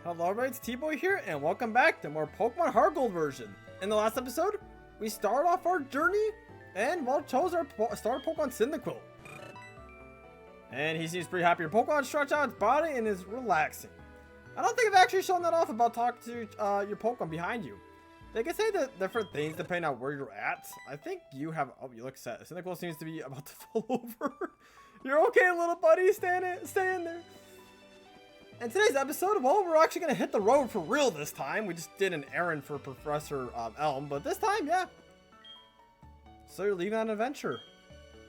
Hello everybody, it's T.Boy here, and welcome back to more Pokemon HeartGold version. In the last episode, we started off our journey, and chose our starter Pokemon Cyndaquil. And he seems pretty happy. Your Pokemon stretched out its body and is relaxing. I don't think I've actually shown that off about talking to your Pokemon behind you. They can say the different things depending on where you're at. I think you have, oh, you look set. Cyndaquil seems to be about to fall over. You're okay, little buddy, stay in there. In today's episode, well, we're actually going to hit the road for real this time. We just did an errand for Professor Elm, but this time, yeah. So you're leaving on an adventure.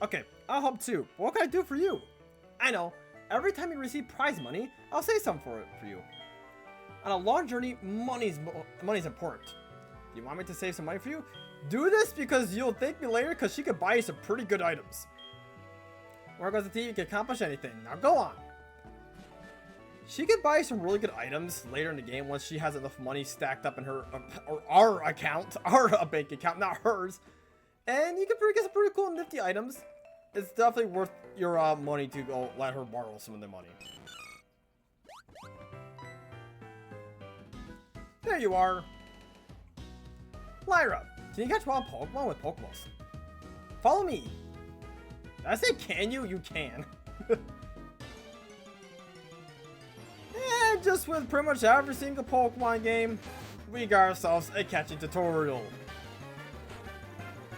Okay, I'll help too. But what can I do for you? I know, every time you receive prize money, I'll say something for you. On a long journey, money's important. Do you want me to save some money for you? Do this because you'll thank me later because she could buy you some pretty good items. Where goes the T? You can accomplish anything. Now go on. She could buy some really good items later in the game once she has enough money stacked up in her, or our account, our bank account, not hers. And you can get some pretty cool and nifty items. It's definitely worth your money to go let her borrow some of the money. There you are. Lyra, can you catch wild Pokemon with Pokeballs? Follow me. Did I say can you? You can. And just with pretty much every single Pokemon game, we got ourselves a catching tutorial.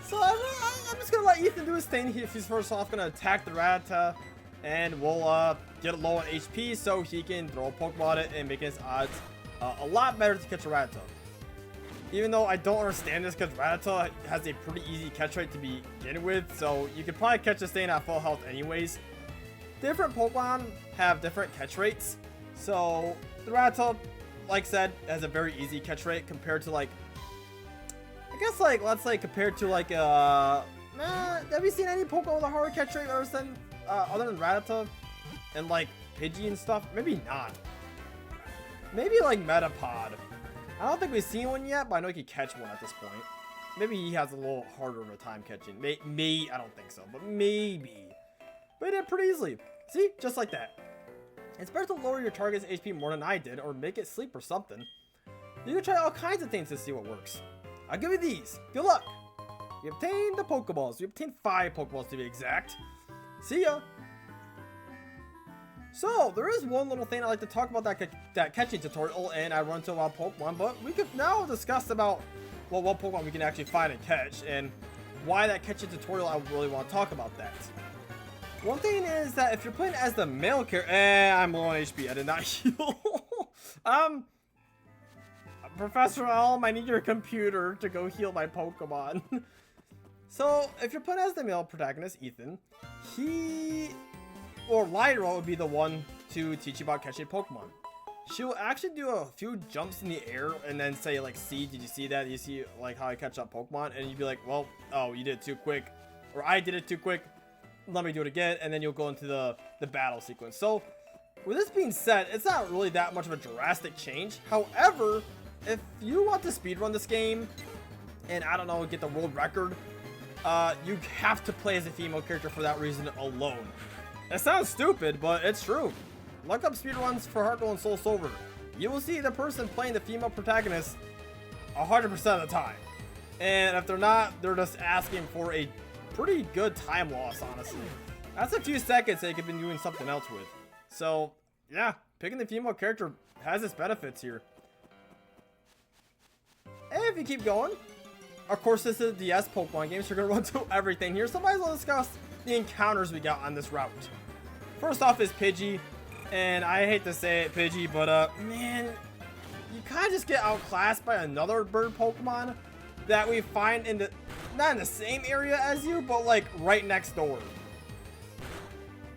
So I'm just gonna let Ethan do his thing. He's first off gonna attack the Rattata, and we'll get it low on HP so he can throw a Pokemon at it and make his odds a lot better to catch a Rattata. Even though I don't understand this because Rattata has a pretty easy catch rate to begin with, so you could probably catch this thing at full health anyways. Different Pokemon have different catch rates. So, the Rattata, like said, has a very easy catch rate compared to, like, I guess, like, let's say compared to, like, have you seen any Pokemon with a hard catch rate other than Rattata and, like, Pidgey and stuff? Maybe not. Maybe, like, Metapod. I don't think we've seen one yet, but I know he can catch one at this point. Maybe he has a little harder of a time catching. Maybe, I don't think so, but maybe. But he did pretty easily. See? Just like that. It's better to lower your target's HP more than I did, or make it sleep or something. You can try all kinds of things to see what works. I'll give you these. Good luck! You obtained the Pokeballs. You obtained 5 Pokeballs to be exact. See ya! So, there is one little thing I'd like to talk about that catching tutorial, and I run to a wild Pokemon, but we could now discuss about, well, what Pokemon we can actually find and catch, and why that catching tutorial I really want to talk about that. One thing is that if you're playing as the male character, I'm low on HP. I did not heal. Professor Elm, I need your computer to go heal my Pokemon. So, if you're playing as the male protagonist, Ethan, Lyra would be the one to teach you about catching Pokemon. She will actually do a few jumps in the air and then say, like, see, did you see that? You see, like, how I catch up Pokemon? And you'd be like, well, oh, you did it too quick. Or I did it too quick. Let me do it again, and then you'll go into the battle sequence. So, with this being said, it's not really that much of a drastic change. However, if you want to speedrun this game, and I don't know, get the world record, you have to play as a female character for that reason alone. It sounds stupid, but it's true. Look up speedruns for HeartGold and Soul Silver. You will see the person playing the female protagonist 100% of the time. And if they're not, they're just asking for a pretty good time loss, honestly. That's a few seconds they could be doing something else with. So, yeah, picking the female character has its benefits here. And if you keep going, of course, this is a DS Pokemon game, so we're gonna run through everything here. So might as well discuss the encounters we got on this route. First off is Pidgey, and I hate to say it, Pidgey, but man, you kind of just get outclassed by another bird Pokemon that we find in the, not in the same area as you, but like right next door.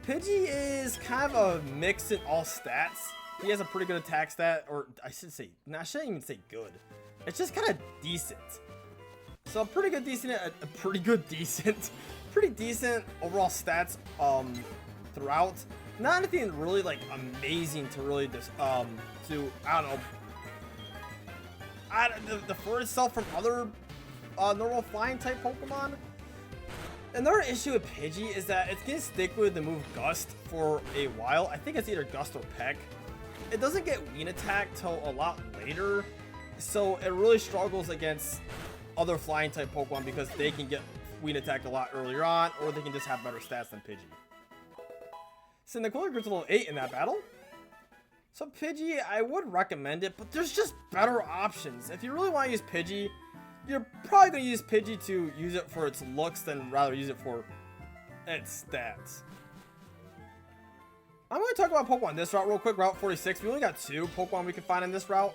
Pidgey is kind of a mix in all stats. He has a pretty good attack stat, or I shouldn't even say good. It's just kind of decent. So pretty good, decent overall stats throughout. Not anything really like amazing to really just I don't know. Defer itself from other normal flying type Pokemon. Another issue with Pidgey is that it's gonna stick with the move Gust for a while. I think it's either Gust or Peck. it doesn't get Ween Attack till a lot later, so it really struggles against other flying type Pokemon because they can get Ween Attack a lot earlier on, or they can just have better stats than Pidgey. Cyndaquil gets a level 8 in that battle. So Pidgey, I would recommend it, but there's just better options. If you really want to use Pidgey, you're probably going to use Pidgey to use it for its looks than rather use it for its stats. I'm going to talk about Pokemon this route real quick. Route 46. We only got 2 Pokemon we can find in this route.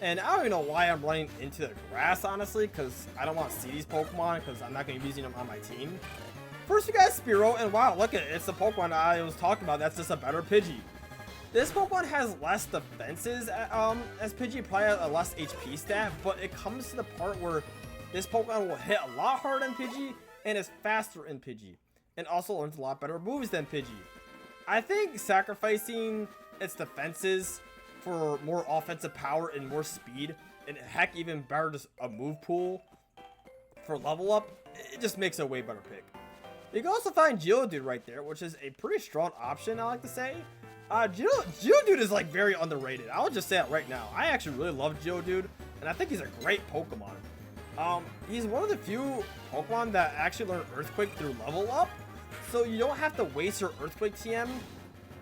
And I don't even know why I'm running into the grass, honestly, because I don't want to see these Pokemon because I'm not going to be using them on my team. First, we got Spearow, and wow, look at it. It's the Pokemon I was talking about. That's just a better Pidgey. This Pokemon has less defenses as Pidgey, probably a less HP stat, but it comes to the part where this Pokemon will hit a lot harder than Pidgey and is faster than Pidgey, and also learns a lot better moves than Pidgey. I think sacrificing its defenses for more offensive power and more speed, and heck, even better, just a move pool for level up, it just makes a way better pick. You can also find Geodude right there, which is a pretty strong option, I like to say. Geodude is like very underrated. I'll just say it right now. I actually really love Geodude, and I think he's a great Pokemon. He's one of the few Pokemon that actually learn Earthquake through level up, so you don't have to waste your Earthquake TM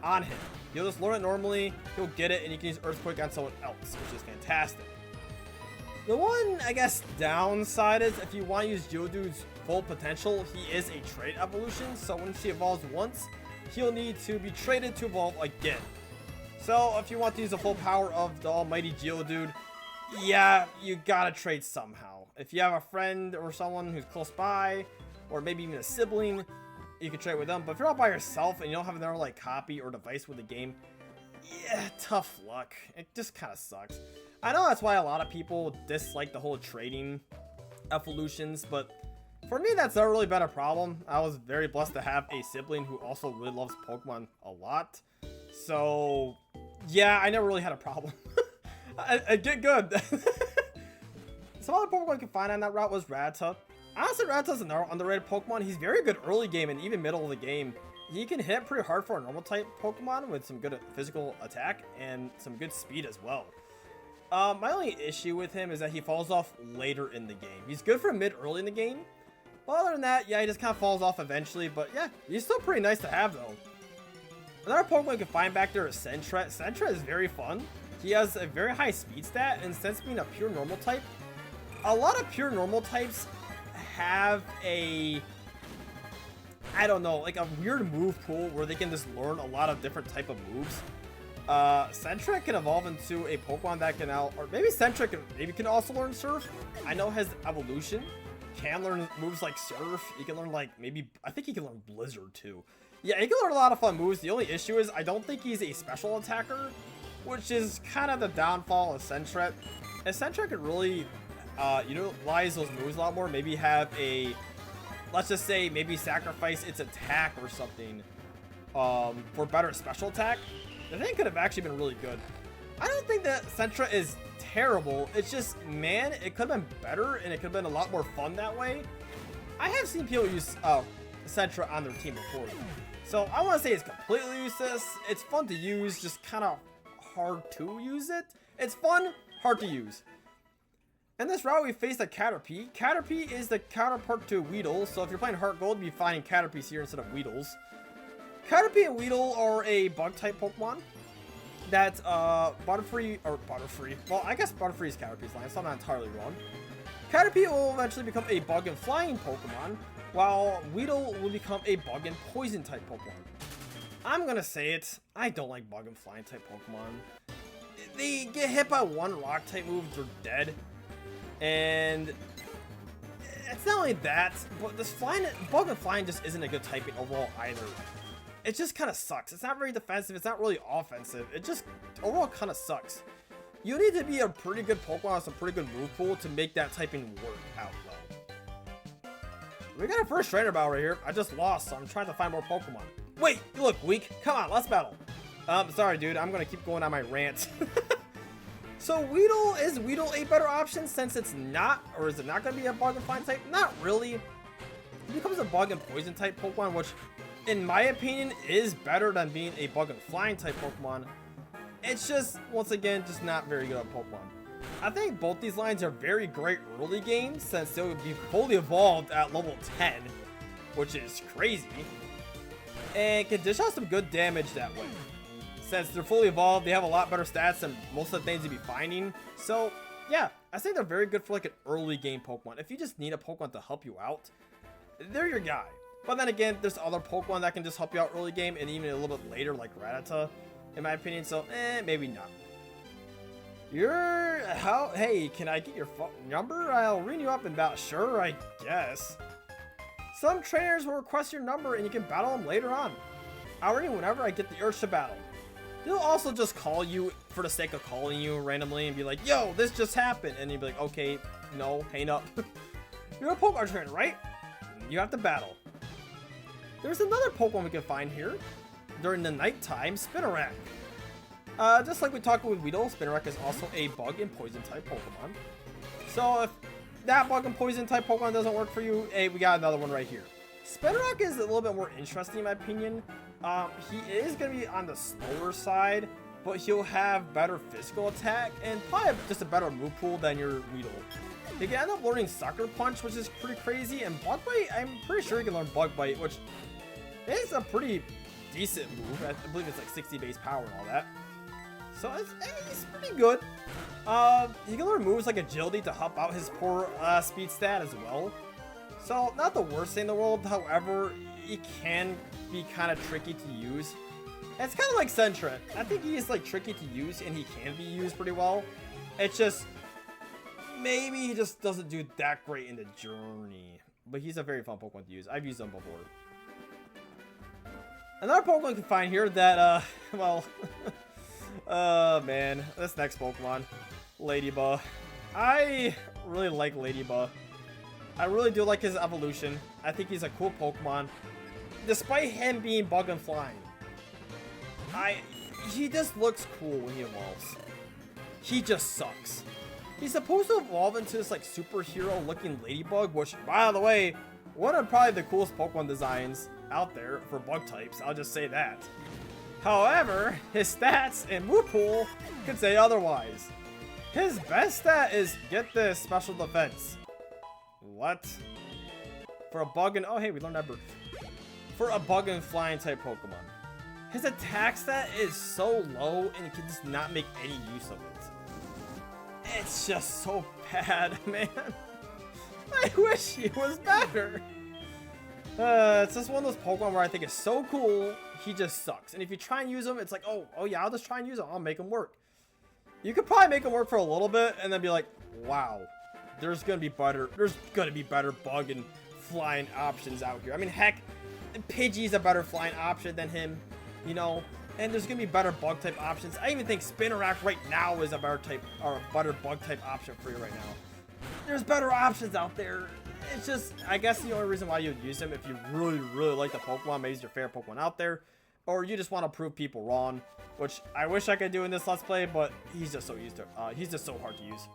on him. You'll just learn it normally, he'll get it, and you can use Earthquake on someone else, which is fantastic. The one, I guess, downside is if you want to use Geodude's full potential, he is a trade evolution, so when she evolves once, he'll need to be traded to evolve again. So if you want to use the full power of the almighty Geodude, yeah, you gotta trade somehow. If you have a friend or someone who's close by, or maybe even a sibling, you can trade with them. But if you're all by yourself and you don't have another like copy or device with the game, yeah, tough luck. It just kind of sucks. I know that's why a lot of people dislike the whole trading evolutions, but for me, that's not really been a problem. I was very blessed to have a sibling who also really loves Pokemon a lot. So, yeah, I never really had a problem. I get good. Some other Pokemon you can find on that route was Rattata. Honestly, Rattata's another underrated Pokemon. He's very good early game and even middle of the game. He can hit pretty hard for a normal type Pokemon with some good physical attack and some good speed as well. My only issue with him is that he falls off later in the game. He's good for mid-early in the game. But other than that, yeah, he just kind of falls off eventually. But yeah, he's still pretty nice to have though. Another Pokemon you can find back there is Sentret. Sentret is very fun. He has a very high speed stat, and since being a pure normal type, a lot of pure normal types have a, I don't know, like a weird move pool where they can just learn a lot of different type of moves. Sentret can evolve into a Pokemon that can or maybe Sentret can also learn Surf. I know his evolution can learn moves like Surf. He can learn like I think he can learn Blizzard too. Yeah, he can learn a lot of fun moves. The only issue is I don't think he's a special attacker, which is kind of the downfall of Sentret. If Sentret could really utilize those moves a lot more, maybe have a, let's just say, maybe sacrifice its attack or something for better special attack, the thing could have actually been really good. I don't think that Sentret is terrible. It's just, man, it could have been better and it could have been a lot more fun that way. I have seen people use Sentret on their team before, so I want to say it's completely useless. It's fun to use, just kind of hard to use it. It's fun, hard to use. In this route, we faced a Caterpie. Caterpie is the counterpart to Weedle, so if you're playing HeartGold, you'll be finding Caterpies here instead of Weedles. Caterpie and Weedle are a bug-type Pokemon that Butterfree, well, I guess Butterfree is Caterpie's line, so I'm not entirely wrong. Caterpie will eventually become a bug and flying Pokemon, while Weedle will become a bug and poison type Pokemon. I'm gonna say it, I don't like bug and flying type Pokemon. They get hit by one rock type move, they're dead. And it's not only that, but this bug and flying just isn't a good typing overall either. It just kind of sucks. It's not very defensive, it's not really offensive. It just overall kind of sucks. You need to be a pretty good Pokemon with some pretty good move pool to make that typing work out well. We got our first trainer battle right here. I just lost, so I'm trying to find more Pokemon. Wait, you look weak. Come on, let's battle. Sorry, dude. I'm gonna keep going on my rant. So Weedle, is Weedle a better option since it's not, or is it not gonna be a bug and flying type? Not really. It becomes a bug and poison type Pokemon, which, in my opinion, is better than being a bug and flying type Pokemon. It's just, once again, just not very good at Pokemon. I think both these lines are very great early games since they would be fully evolved at level 10, which is crazy, and can dish out some good damage that way. Since they're fully evolved, they have a lot better stats than most of the things you'd be finding. So yeah, I think they're very good for like an early game Pokemon. If you just need a Pokemon to help you out, they're your guy. But then again, there's other Pokemon that can just help you out early game and even a little bit later, like Rattata, in my opinion. So maybe not. Hey, can I get your phone number? I'll ring you up in about, sure, I guess. Some trainers will request your number and you can battle them later on. I'll ring you whenever I get the urge to battle. They'll also just call you for the sake of calling you randomly and be like, yo, this just happened. And you'd be like, okay, no, hang up. You're a Pokemon trainer, right? You have to battle. There's another Pokemon we can find here. During the nighttime, Spinarak. Just like we talked with Weedle, Spinarak is also a bug and poison type Pokemon. So if that bug and poison type Pokemon doesn't work for you, hey, we got another one right here. Spinarak is a little bit more interesting in my opinion. He is going to be on the slower side, but he'll have better physical attack and probably just a better move pool than your Weedle. He can end up learning Sucker Punch, which is pretty crazy, and Bug Bite, I'm pretty sure he can learn Bug Bite, which is a pretty decent move. I believe it's like 60 base power and all that. So he's pretty good. He can learn moves like Agility to help out his poor speed stat as well. So not the worst thing in the world, however, he can be kind of tricky to use. It's kind of like Sentret. I think he is like tricky to use and he can be used pretty well. It's just, maybe he just doesn't do that great in the journey. But he's a very fun Pokemon to use. I've used him before. Another Pokemon you can find here that, well, man, this next Pokemon, Ladybug. I really like Ladybug. I really do like his evolution. I think he's a cool Pokemon. Despite him being bug and flying, he just looks cool when he evolves. He just sucks. He's supposed to evolve into this like superhero looking Ladybug, which, by the way, one of probably the coolest Pokemon designs out there for bug types. I'll just say that. However, his stats and move pool could say otherwise. His best stat is, get this, special defense. What? For a bug and, oh hey, we learned that. For a bug and flying type Pokemon. His attack stat is so low and you can just not make any use of it. It's just so bad, man. I wish he was better. It's just one of those Pokemon where I think it's so cool, he just sucks. And if you try and use him, it's like, oh yeah, I'll just try and use him. I'll make him work. You could probably make him work for a little bit and then be like, wow, there's gonna be better bug and flying options out here. I mean, heck, Pidgey's a better flying option than him, you know, and there's gonna be better bug type options. I even think Spinarak right now is a better type or a better bug type option for you right now. There's better options out there. It's just, I guess the only reason why you'd use him if you really like the Pokemon, maybe he's your favorite Pokemon out there, or you just want to prove people wrong, which I wish I could do in this Let's Play, but he's just so he's just so hard to use.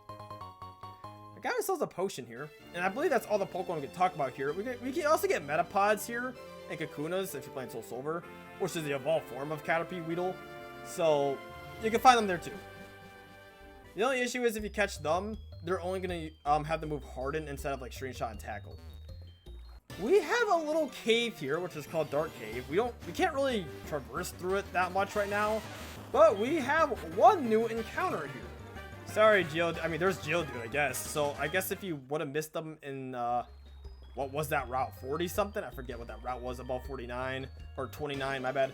The guy sells a potion here, and I believe that's all the Pokemon we can talk about here. We can also get Metapods here and Kakunas if you're playing Soul Silver, which is the evolved form of Caterpie Weedle. So you can find them there too. The only issue is if you catch them, they're only gonna have the move Harden instead of like String Shot and Tackle. We have a little cave here, which is called Dark Cave. We can't really traverse through it that much right now, but we have one new encounter here. Sorry, Geodude. I mean, there's Geodude, I guess. So I guess if you would have missed them in what was that route, 40 something? I forget what that route was, about 49 or 29. My bad.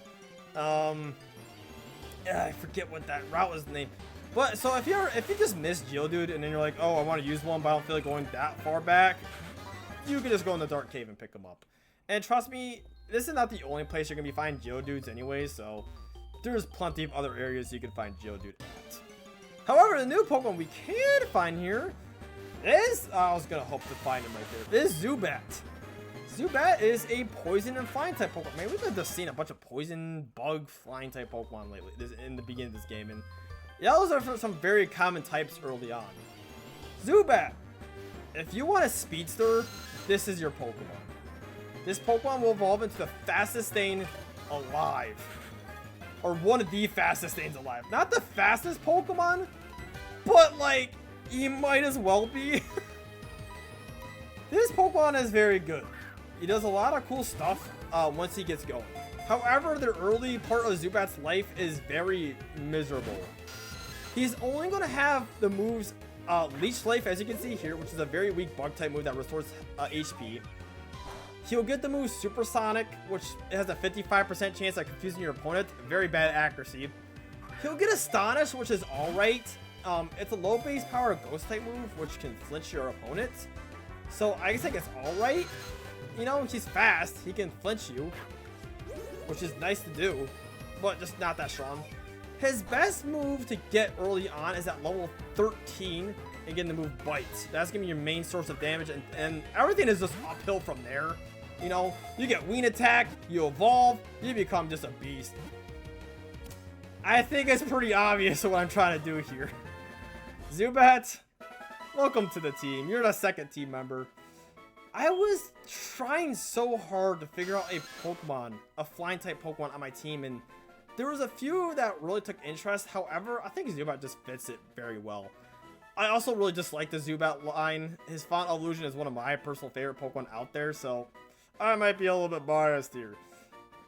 Yeah, I forget what that route was named. But so if you just missed Geodude and then you're like, oh, I want to use one, but I don't feel like going that far back, you can just go in the Dark Cave and pick them up. And trust me, this is not the only place you're gonna be finding Geodudes anyway, so there's plenty of other areas you can find Geodude at. However, the new Pokemon we can find here is, I was gonna hope to find him right there, is Zubat. Zubat is a poison and flying type Pokemon. Man, we've just seen a bunch of poison, bug, flying type Pokemon lately, in the beginning of this game, and yeah, those are some very common types early on. Zubat, if you want a speedster, this is your Pokemon. This Pokemon will evolve into the fastest thing alive. or one of the fastest things alive. Not the fastest Pokemon, but like, he might as well be. This Pokemon is very good. He does a lot of cool stuff once he gets going. However, the early part of Zubat's life is very miserable. He's only going to have the moves Leech Life, as you can see here, which is a very weak bug type move that restores HP. He'll get the move Supersonic, which has a 55% chance of confusing your opponent. Very bad accuracy. He'll get Astonish, which is alright. It's a low base power ghost type move, which can flinch your opponent. So I guess it's alright. You know, he's fast. He can flinch you, which is nice to do, but just not that strong. His best move to get early on is at level 13 and getting the move Bite. That's gonna be your main source of damage, and everything is just uphill from there. You know, you get Wing Attack, you evolve, you become just a beast. I think it's pretty obvious what I'm trying to do here. Zubat, welcome to the team. You're the second team member. I was trying so hard to figure out a Pokemon, a flying type Pokemon on my team, and there was a few that really took interest. However, I think Zubat just fits it very well. I also really dislike the Zubat line. His Font Illusion is one of my personal favorite Pokemon out there, so I might be a little bit biased here.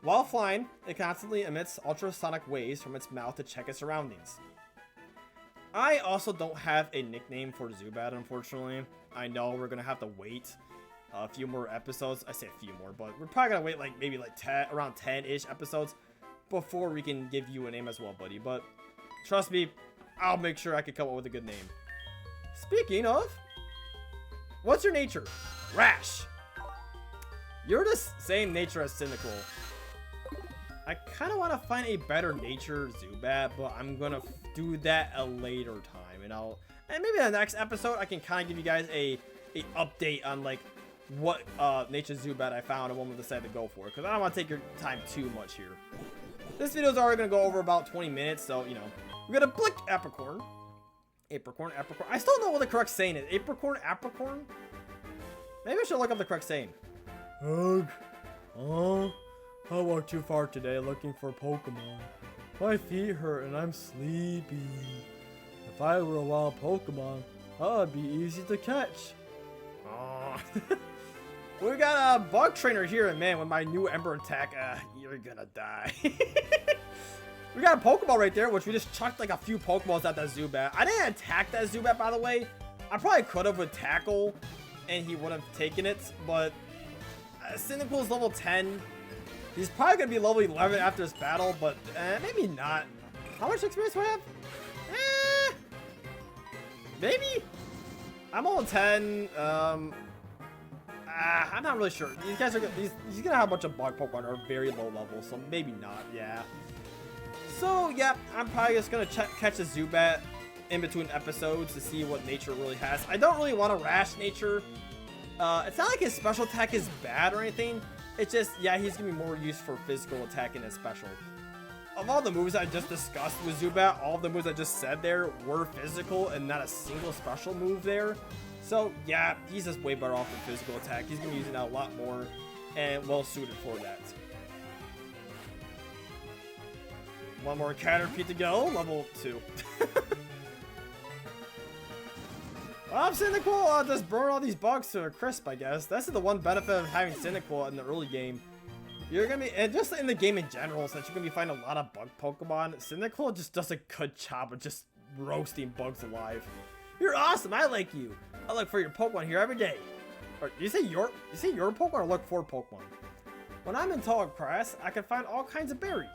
While flying, it constantly emits ultrasonic waves from its mouth to check its surroundings. I also don't have a nickname for Zubat, unfortunately. I know we're going to have to wait a few more episodes. I say a few more, but we're probably going to wait like maybe like 10, around 10-ish episodes before we can give you a name as well, buddy. But trust me, I'll make sure I can come up with a good name. Speaking of, what's your nature? Rash. You're the same nature as Cyndaquil. I kind of want to find a better nature Zubat, but I'm gonna do that a later time, and maybe in the next episode I can kind of give you guys a update on like what nature Zubat I found and what I'm decided to go for, because I don't want to take your time too much here. This video is already gonna go over about 20 minutes, so you know we're gonna blick Apricorn. Apricorn. I still don't know what the correct saying is. Apricorn. Maybe I should look up the correct saying. Ugh. Oh, I walked too far today looking for Pokemon. My feet hurt and I'm sleepy. If I were a wild Pokemon, I'd be easy to catch. Oh. We got a bug trainer here, and man, with my new Ember attack, you're gonna die. We got a Pokeball right there, which we just chucked like a few Pokeballs at that Zubat. I didn't attack that Zubat, by the way. I probably could have with Tackle, and he would have taken it, but Cyndaquil's level 10. He's probably going to be level 11 after this battle, but maybe not. How much experience do I have? Maybe? I'm level 10. I'm not really sure. These guys are he's going to have a bunch of bug Pokemon that are very low level, so maybe not, yeah. So, yeah, I'm probably just going to catch a Zubat in between episodes to see what nature really has. I don't really want to rash nature. It's not like his special attack is bad or anything. It's just, yeah, he's going to be more used for physical attacking his special. Of all the moves I just discussed with Zubat, all the moves I just said there were physical and not a single special move there. So, yeah, he's just way better off with physical attack. He's going to be using that a lot more and well suited for that. One more Caterpie to go, level 2. Well, Cyndaquil, I'll just burn all these bugs to a crisp, I guess. That's the one benefit of having Cyndaquil in the early game. You're gonna be, and just in the game in general, since you're gonna be finding a lot of bug Pokemon, Cyndaquil just does a good job of just roasting bugs alive. You're awesome, I like you. I look for your Pokemon here every day. Or, you say your Pokemon or look for Pokemon? When I'm in tall grass, I can find all kinds of berries.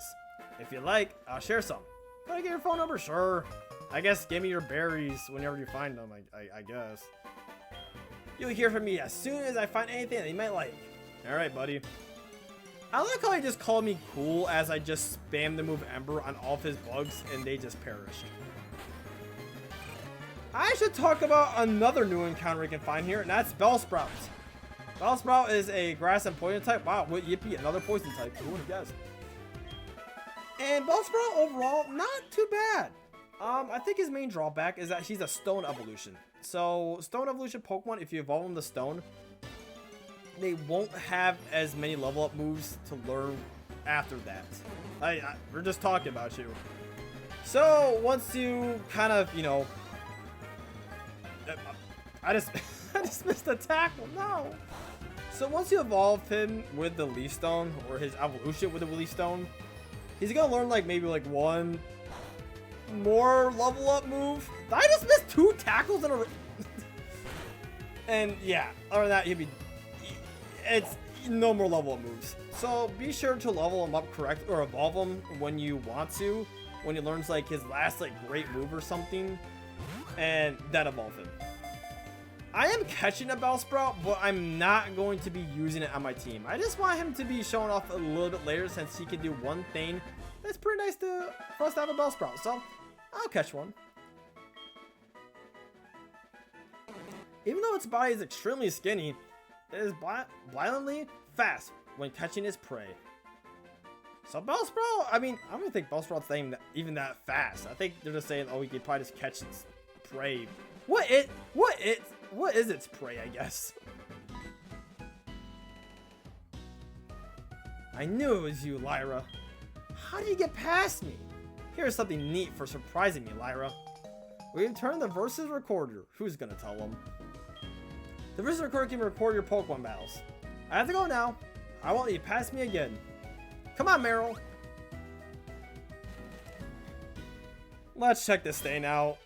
If you like, I'll share some. Can I get your phone number? Sure. I guess give me your berries whenever you find them, I guess. You'll hear from me as soon as I find anything that you might like. Alright, buddy. I like how he just called me cool as I just spammed the move Ember on all of his bugs and they just perished. I should talk about another new encounter we can find here, and that's Bellsprout. Bellsprout is a grass and poison type. Wow, yippee, another poison type. Who would have guessed? And Bellsprout overall, not too bad. I think his main drawback is that he's a stone evolution. So, stone evolution Pokemon, if you evolve them to stone, they won't have as many level up moves to learn after that. We're just talking about you. So once you kind of, you know, I just I just missed the tackle. No. So once you evolve him with the Leaf Stone, or his evolution with the Leaf Stone, he's gonna learn like maybe like one more level up move. I just missed 2 tackles in a row. And yeah, other than that, it's no more level up moves. So be sure to level him up correct, or evolve him when you want to, when he learns like his last like great move or something, and then evolve him. I am catching a Bellsprout, but I'm not going to be using it on my team. I just want him to be showing off a little bit later, since he can do one thing that's pretty nice for us to have a Bellsprout. So I'll catch one. Even though its body is extremely skinny, it is violently fast when catching its prey. So Bellsprout, I mean, I don't think Bellsprout's even that fast. I think they're just saying, oh, he could probably just catch its prey. What is its prey, I guess? I knew it was you, Lyra. How did you get past me? Here's something neat for surprising me, Lyra. We've turned the Versus Recorder. Who's gonna tell them? The Versus Recorder can record your Pokemon battles. I have to go now. I won't let you pass me again. Come on, Meryl. Let's check this thing out.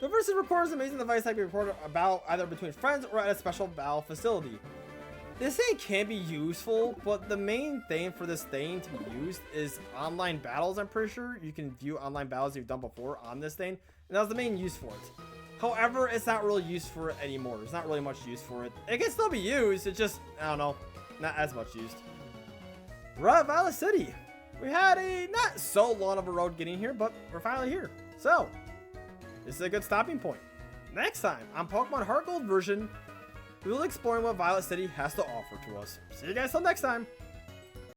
The Versus Recorder is an amazing device that can record a battle either between friends or at a special battle facility. This thing can be useful, but the main thing for this thing to be used is online battles. I'm pretty sure you can view online battles you've done before on this thing, and that was the main use for it. However, it's not really used for it anymore. There's not really much use for it. It can still be used, it's just, I don't know, not as much used. We're at Violet City. We had a not so long of a road getting here, but we're finally here. So, this is a good stopping point. Next time on Pokemon HeartGold version, we will be exploring what Violet City has to offer to us. See you guys till next time.